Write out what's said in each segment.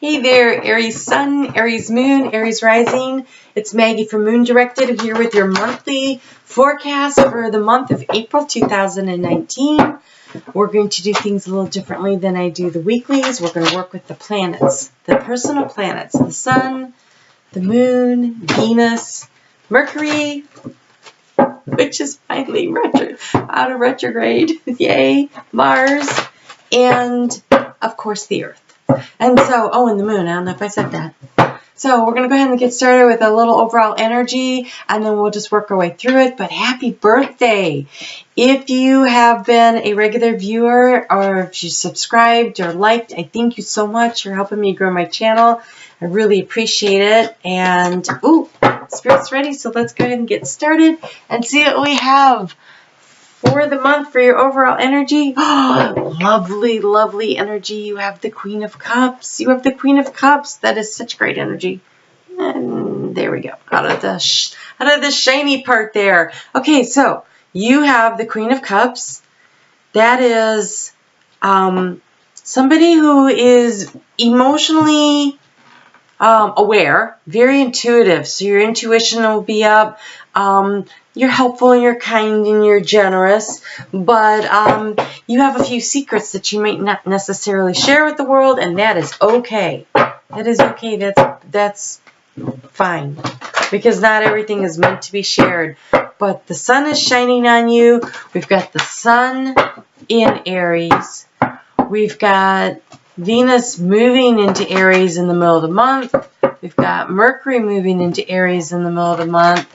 Hey there, Aries Sun, Aries Moon, Aries Rising. It's Maggie from Moon Directed here with your monthly forecast for the month of April 2019. We're going to do things a little differently than I do the weeklies. We're going to work with the planets, the personal planets, the Sun, the Moon, Venus, Mercury, which is finally out of retrograde, yay, Mars, and of course the Earth. And so, and the moon, I don't know if I said that. So we're going to go ahead and get started with a little overall energy, and then we'll just work our way through it. But happy birthday! If you have been a regular viewer, or if you subscribed or liked, I thank you so much. You're helping me grow my channel. I really appreciate it. And, Spirit's ready, so let's go ahead and get started and see what we have for the month for your overall energy. Lovely, lovely energy. You have the Queen of Cups. You have the Queen of Cups. That is such great energy. And there we go. Out of the shiny part there. Okay, so you have the Queen of Cups. That is somebody who is emotionally aware, very intuitive. So your intuition will be up. You're helpful and you're kind and you're generous, but you have a few secrets that you might not necessarily share with the world, and that is okay. That is okay. That's fine, because not everything is meant to be shared. But the sun is shining on you. We've got the sun in Aries. We've got Venus moving into Aries in the middle of the month. We've got Mercury moving into Aries in the middle of the month.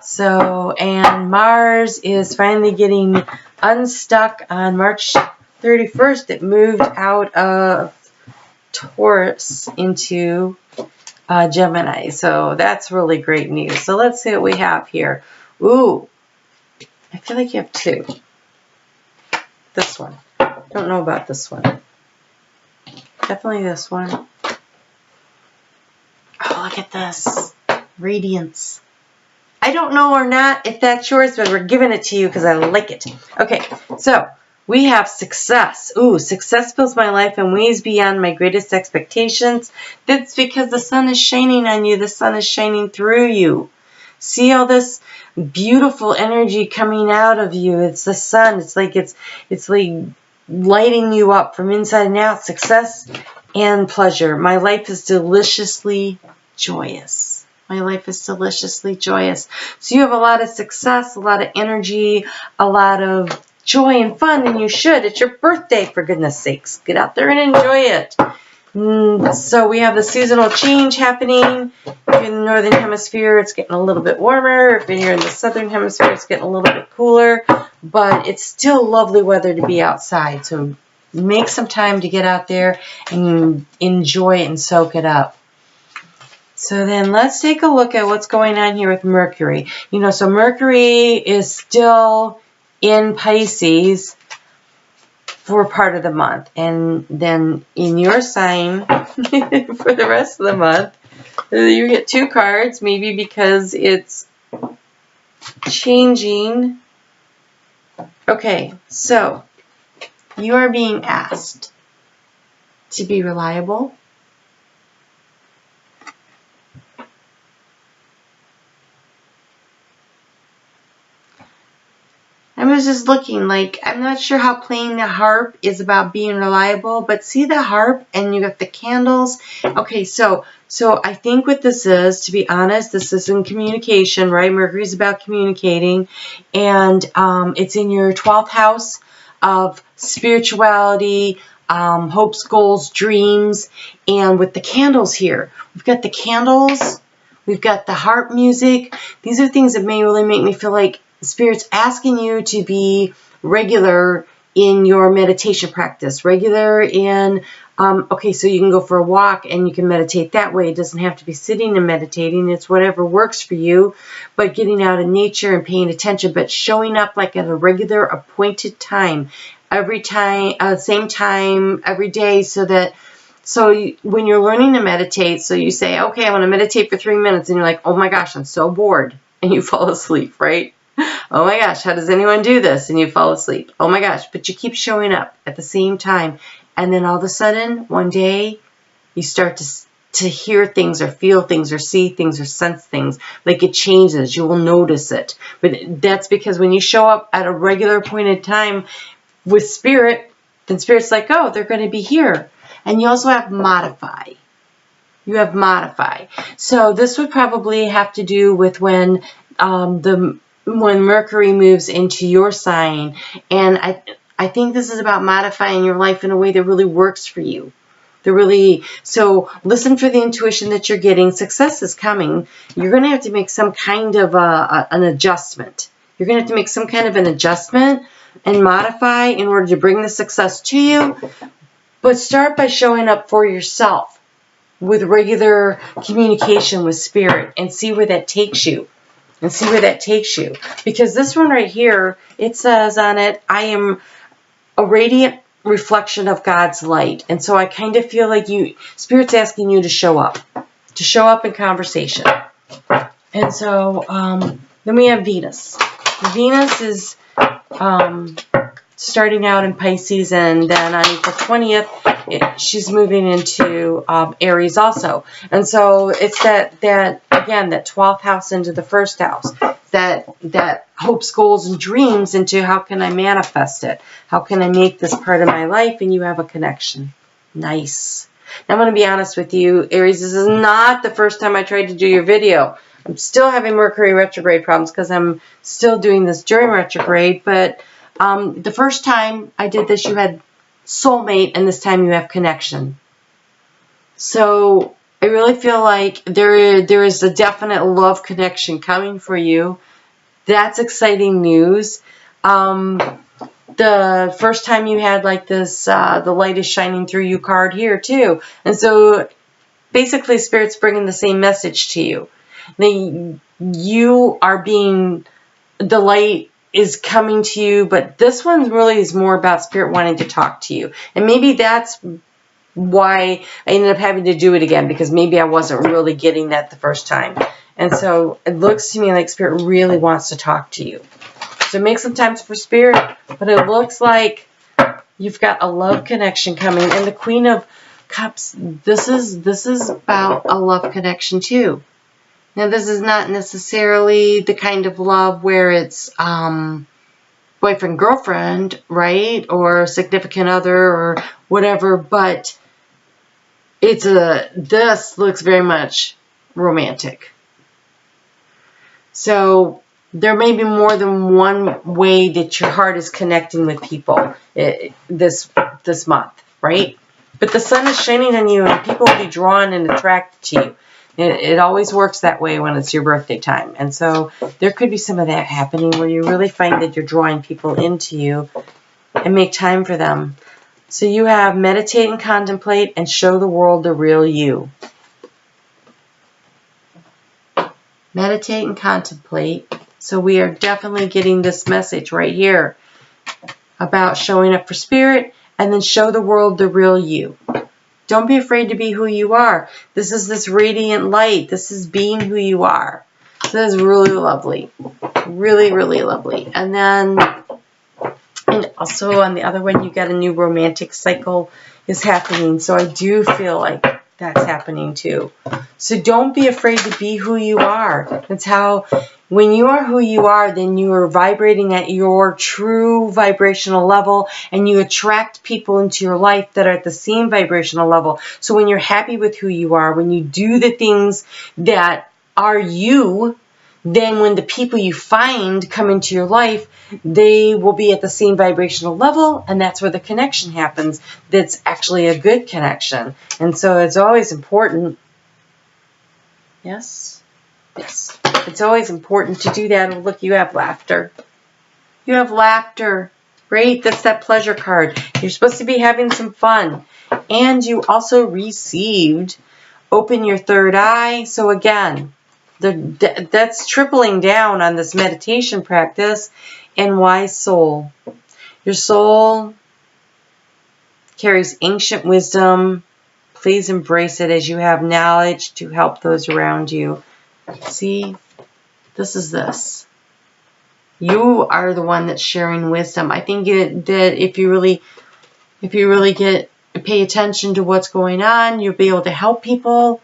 So, and Mars is finally getting unstuck on March 31st. It moved out of Taurus into Gemini. So that's really great news. So let's see what we have here. Ooh, I feel like you have two. This one. Don't know about this one. Definitely this one. Oh, look at this. Radiance. I don't know or not if that's yours, but we're giving it to you because I like it. Okay, so we have success. Ooh, success fills my life in ways beyond my greatest expectations. That's because the sun is shining on you. The sun is shining through you. See all this beautiful energy coming out of you. It's the sun. It's like lighting you up from inside and out. Success and pleasure. My life is deliciously joyous. My life is deliciously joyous. So you have a lot of success, a lot of energy, a lot of joy and fun, and you should. It's your birthday, for goodness sakes. Get out there and enjoy it. So we have the seasonal change happening. If you're in the northern hemisphere, it's getting a little bit warmer. If you're in the southern hemisphere, it's getting a little bit cooler. But it's still lovely weather to be outside. So make some time to get out there and enjoy it and soak it up. So then let's take a look at what's going on here with Mercury. So Mercury is still in Pisces for part of the month. And then in your sign for the rest of the month, you get two cards, maybe because it's changing. Okay, so you are being asked to be reliable. I was just looking, I'm not sure how playing the harp is about being reliable, but see the harp and you got the candles. Okay, so I think what this is, to be honest, this is in communication, right? Mercury's about communicating, and it's in your 12th house of spirituality, hopes, goals, dreams, and with the candles here, we've got the candles, we've got the harp music. These are things that may really make me feel like Spirit's asking you to be regular in your meditation practice, regular in, so you can go for a walk and you can meditate that way. It doesn't have to be sitting and meditating. It's whatever works for you, but getting out in nature and paying attention, but showing up like at a regular appointed time, every time, same time, every day, when you're learning to meditate, so you say, okay, I want to meditate for 3 minutes, and you're like, oh my gosh, I'm so bored, and you fall asleep, right? Oh my gosh, how does anyone do this? And you fall asleep. Oh my gosh, but you keep showing up at the same time. And then all of a sudden, one day, You start to hear things or feel things or see things or sense things. Like it changes. You will notice it. But that's because when you show up at a regular appointed time with Spirit, then Spirit's like, oh, they're going to be here. And you also have modify. You have modify. So this would probably have to do with when Mercury moves into your sign. And I think this is about modifying your life in a way that really works for you. So listen for the intuition that you're getting. Success is coming. You're going to have to make some kind of an adjustment. You're going to have to make some kind of an adjustment and modify in order to bring the success to you. But start by showing up for yourself with regular communication with Spirit and see where that takes you. And see where that takes you. Because this one right here, it says on it, I am a radiant reflection of God's light. And so I kind of feel like Spirit's asking you to show up in conversation. And so then we have Venus. Venus is starting out in Pisces, and then on April 20th, she's moving into Aries also. And so it's that again, that 12th house into the first house, that hopes, goals, and dreams into how can I manifest it? How can I make this part of my life? And you have a connection. Nice. Now I'm going to be honest with you, Aries, this is not the first time I tried to do your video. I'm still having Mercury retrograde problems because I'm still doing this during retrograde, but the first time I did this, you had soulmate, and this time you have connection. So I really feel like there is a definite love connection coming for you. That's exciting news. The first time you had like this, the light is shining through you card here too. And so basically Spirit's bringing the same message to you. You are being, the light is coming to you, but this one really is more about Spirit wanting to talk to you. And maybe that's why I ended up having to do it again, because maybe I wasn't really getting that the first time. And so it looks to me like Spirit really wants to talk to you. So make some time for Spirit, but it looks like you've got a love connection coming. And the Queen of Cups, this is about a love connection too. Now, this is not necessarily the kind of love where it's boyfriend, girlfriend, right? Or significant other or whatever, but this looks very much romantic. So there may be more than one way that your heart is connecting with people this month, right? But the sun is shining on you and people will be drawn and attracted to you. It always works that way when it's your birthday time. And so there could be some of that happening where you really find that you're drawing people into you and make time for them. So you have meditate and contemplate and show the world the real you. Meditate and contemplate. So we are definitely getting this message right here about showing up for Spirit and then show the world the real you. Don't be afraid to be who you are. This is this radiant light. This is being who you are. So that's really lovely. Really, really lovely. And then, and also on the other one, you got a new romantic cycle is happening. So I do feel like that's happening too. So don't be afraid to be who you are. That's how, when you are who you are, then you are vibrating at your true vibrational level and you attract people into your life that are at the same vibrational level. So when you're happy with who you are, when you do the things that are you, then when the people you find come into your life, they will be at the same vibrational level, and that's where the connection happens. That's actually a good connection. And so it's always important. Yes? Yes. It's always important to do that. Oh, look, you have laughter. You have laughter. Right? That's that pleasure card. You're supposed to be having some fun. And you also received open your third eye. So again, that's tripling down on this meditation practice. And wise soul. Your soul carries ancient wisdom. Please embrace it as you have knowledge to help those around you. See, this is this. You are the one that's sharing wisdom. I think that if you really get pay attention to what's going on. You'll be able to help people.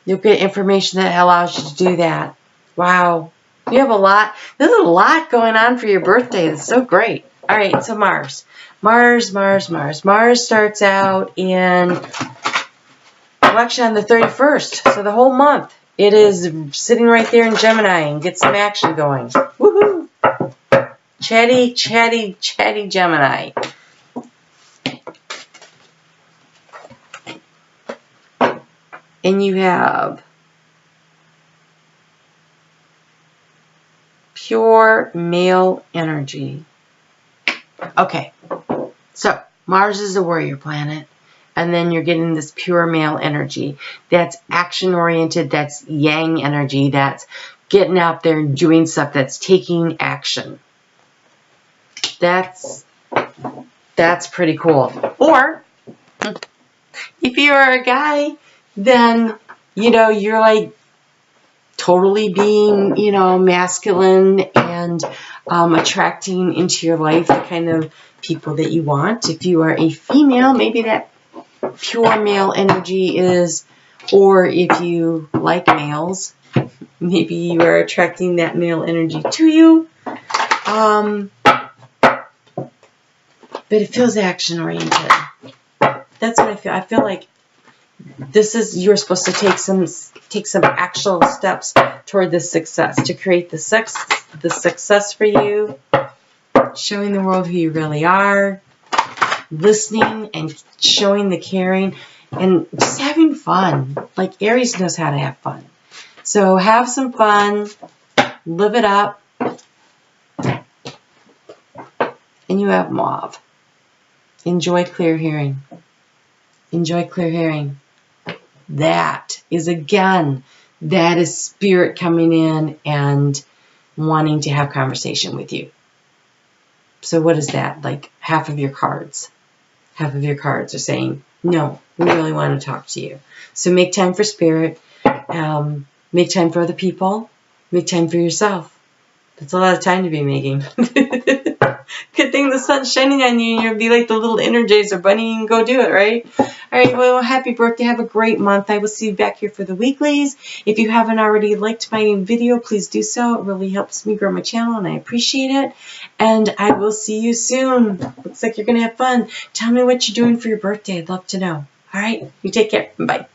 You'll get information that allows you to do that. Wow. You have a lot. There's a lot going on for your birthday. That's so great. All right, so Mars. Mars starts out in, well, actually on the 31st, so the whole month. It is sitting right there in Gemini and get some action going. Woohoo! Chatty, chatty, chatty Gemini. And you have pure male energy. Okay, so Mars is a warrior planet, and then you're getting this pure male energy. That's action-oriented, that's yang energy, that's getting out there and doing stuff, that's taking action. That's pretty cool. Or, if you're a guy, then, you know, you're like totally being, you know, masculine and attracting into your life the kind of people that you want. If you are a female, maybe that pure male energy is, or if you like males, maybe you are attracting that male energy to you. But it feels action oriented. That's what I feel. I feel like this is, you're supposed to take some actual steps toward this success, to create the success for you, showing the world who you really are, listening and showing the caring, and just having fun. Like Aries knows how to have fun. So have some fun, live it up, and you have Mauve. Enjoy clear hearing. Enjoy clear hearing. That is, again, that is spirit coming in and wanting to have conversation with you. So what is that? Like half of your cards. Half of your cards are saying, no, we really want to talk to you. So make time for spirit. Make time for other people. Make time for yourself. That's a lot of time to be making. Good thing the sun's shining on you and you'll be like the little Energizer bunny and go do it, right? All right, well, happy birthday. Have a great month. I will see you back here for the weeklies. If you haven't already liked my video, please do so. It really helps me grow my channel and I appreciate it. And I will see you soon. Looks like you're going to have fun. Tell me what you're doing for your birthday. I'd love to know. All right, you take care. Bye.